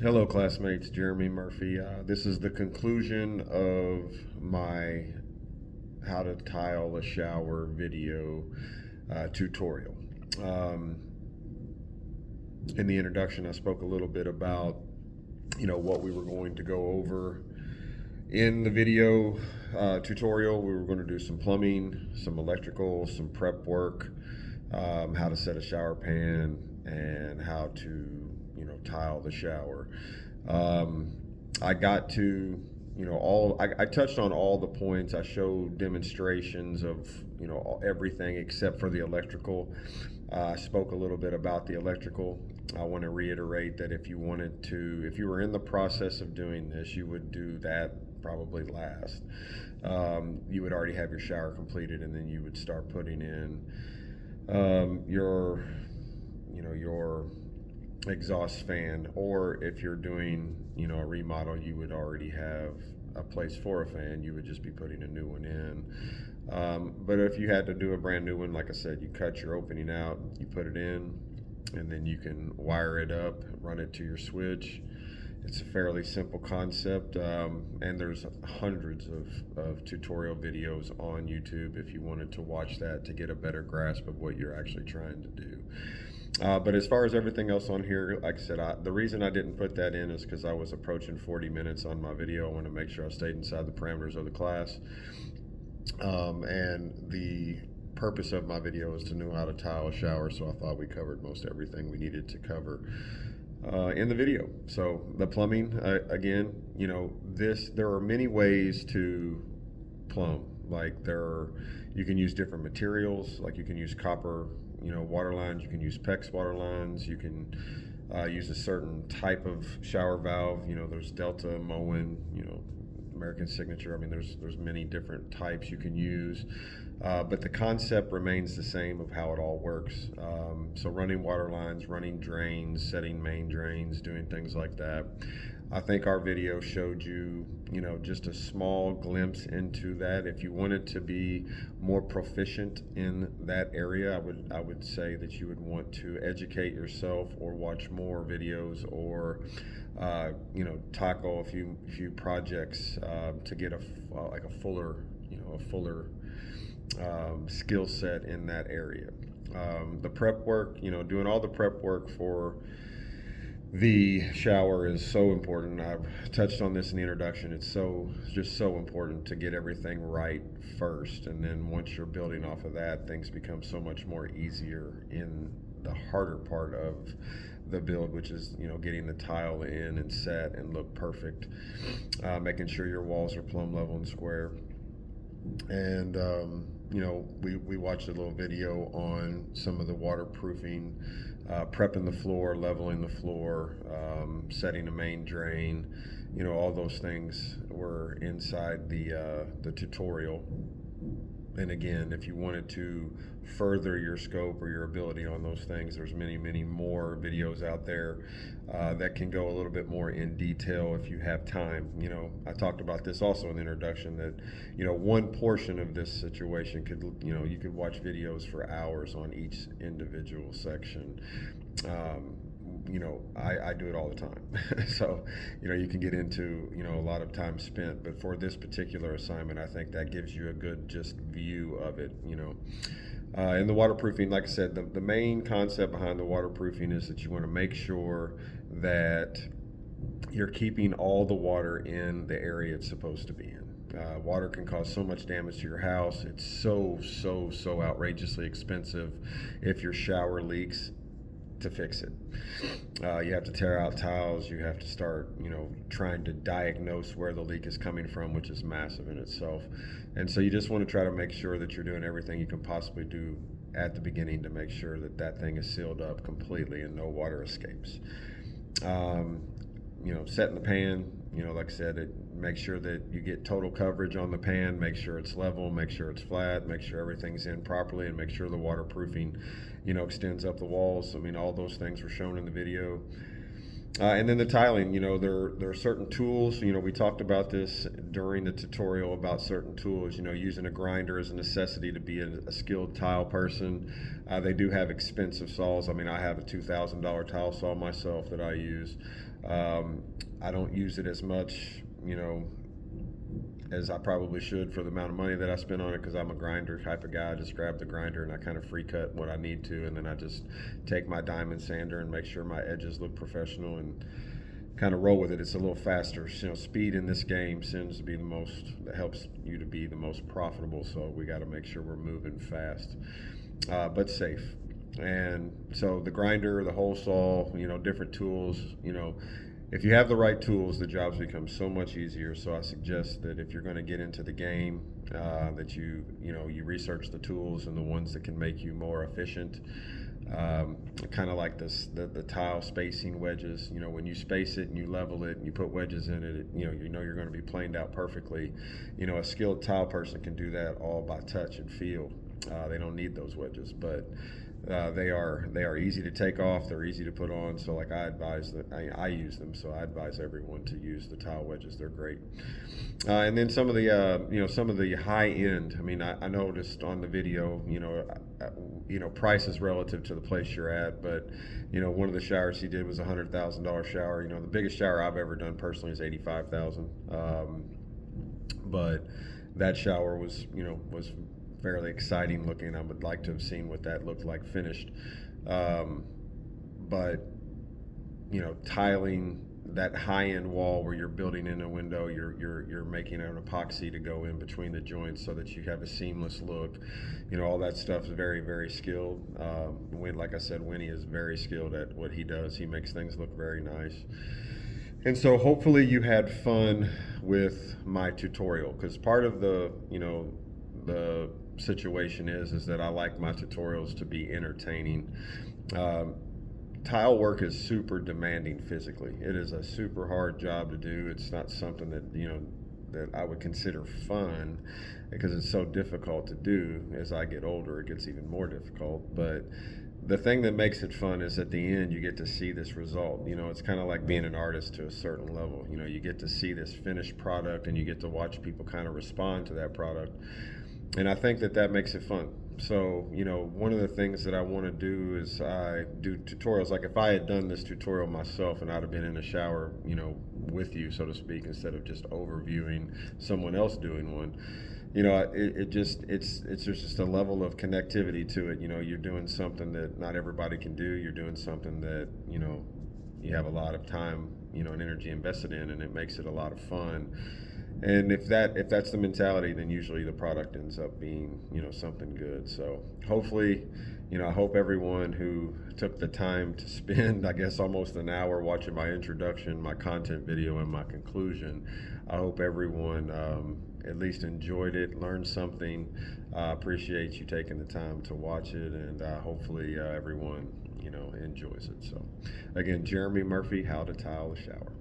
Hello, classmates. Jeremy Murphy. This is the conclusion of my how to tile a shower video tutorial. Um, in the introduction, I spoke a little bit about what we were going to go over in the video tutorial. We were going to do some plumbing, some electrical, some prep work, how to set a shower pan, and how to tile the shower. Um, I got to I touched on all the points. I showed demonstrations of everything except for the electrical. I spoke a little bit about the electrical. I want to reiterate that if you were in the process of doing this, you would do that probably last. You would already have your shower completed, and then you would start putting in your exhaust fan, or if you're doing a remodel, you would already have a place for a fan. You would just be putting a new one in. But if you had to do a brand new one, like I said, you cut your opening out, you put it in, and then you can wire it up, run it to your switch. It's a fairly simple concept, and there's hundreds of tutorial videos on YouTube if you wanted to watch that to get a better grasp of what you're actually trying to do. But as far as everything else on here, like I said, the reason I didn't put that in is because I was approaching 40 minutes on my video. I want to make sure I stayed inside the parameters of the class. And the purpose of my video is to know how to tile a shower, so I thought we covered most everything we needed to cover in the video. So the plumbing, again, there are many ways to plumb. You can use different materials, like you can use copper water lines, you can use PEX water lines, you can use a certain type of shower valve. There's Delta, Moen, American Signature. I mean, there's many different types you can use, but the concept remains the same of how it all works. So running water lines, running drains, setting main drains, doing things like that. I think our video showed you, just a small glimpse into that. If you wanted to be more proficient in that area, I would say that you would want to educate yourself or watch more videos, or tackle a few projects to get a fuller skill set in that area. The prep work, doing all the prep work for the shower is so important. I've touched on this in the introduction. It's just so important to get everything right first, and then once you're building off of that, things become so much more easier in the harder part of the build, which is getting the tile in and set and look perfect, making sure your walls are plumb level and square. And we watched a little video on some of the waterproofing, prepping the floor, leveling the floor, setting a main drain. All those things were inside the tutorial. And again, if you wanted to further your scope or your ability on those things, there's many more videos out there that can go a little bit more in detail if you have time. I talked about this also in the introduction, that one portion of this situation could you could watch videos for hours on each individual section. I do it all the time. So, you can get into, a lot of time spent, but for this particular assignment, I think that gives you a good just view of it. And the waterproofing, like I said, the main concept behind the waterproofing is that you want to make sure that you're keeping all the water in the area it's supposed to be in. Water can cause so much damage to your house. It's so outrageously expensive if your shower leaks to fix it. You have to tear out tiles. You have to start, trying to diagnose where the leak is coming from, which is massive in itself. And so you just want to try to make sure that you're doing everything you can possibly do at the beginning to make sure that that thing is sealed up completely and no water escapes. Setting the pan, like I said, make sure that you get total coverage on the pan, make sure it's level, make sure it's flat, make sure everything's in properly, and make sure the waterproofing, extends up the walls. I mean, all those things were shown in the video. And then the tiling, there are certain tools. We talked about this during the tutorial about certain tools. Using a grinder is a necessity to be a skilled tile person. They do have expensive saws. I mean, I have a $2,000 tile saw myself that I use. I don't use it as much, as I probably should for the amount of money that I spend on it, because I'm a grinder type of guy. I just grab the grinder and I kind of free cut what I need to, and then I just take my diamond sander and make sure my edges look professional and kind of roll with it. It's a little faster. Speed in this game seems to be the most, that helps you to be the most profitable, so we got to make sure we're moving fast, but safe. And so the grinder, the hole saw, different tools, if you have the right tools, the jobs become so much easier. So I suggest that if you're going to get into the game, that you research the tools and the ones that can make you more efficient. Kind of like the tile spacing wedges. When you space it and you level it and you put wedges in it, you're going to be planed out perfectly. A skilled tile person can do that all by touch and feel. They don't need those wedges, but they are easy to take off. They're easy to put on. So like I advise that I use them. So I advise everyone to use the tile wedges. They're great. And then some of the high end. I mean, I noticed on the video, price is relative to the place you're at. But one of the showers he did was a $100,000 shower. The biggest shower I've ever done personally is $85,000. But that shower was fairly exciting looking. I would like to have seen what that looked like finished. But tiling that high-end wall where you're building in a window, you're making an epoxy to go in between the joints so that you have a seamless look. All that stuff is very, very skilled. Like I said, Winnie is very skilled at what he does. He makes things look very nice. And so hopefully you had fun with my tutorial, because part of the situation is that I like my tutorials to be entertaining. Tile work is super demanding physically. It is a super hard job to do. It's not something that that I would consider fun, because it's so difficult to do. As I get older, it gets even more difficult. But the thing that makes it fun is at the end you get to see this result. It's kind of like being an artist to a certain level. You get to see this finished product and you get to watch people kind of respond to that product. And I think that makes it fun. So, one of the things that I want to do is I do tutorials. Like if I had done this tutorial myself and I'd have been in a shower, with you, so to speak, instead of just overviewing someone else doing one, it's just a level of connectivity to it. You're doing something that not everybody can do. You're doing something that, you have a lot of time, and energy invested in, and it makes it a lot of fun. And if that's the mentality, then usually the product ends up being, something good. So hopefully, I hope everyone who took the time to spend, I guess, almost an hour watching my introduction, my content video, and my conclusion, I hope everyone at least enjoyed it, learned something. I appreciate you taking the time to watch it, and hopefully everyone, enjoys it. So again, Jeremy Murphy, How to Tile a Shower.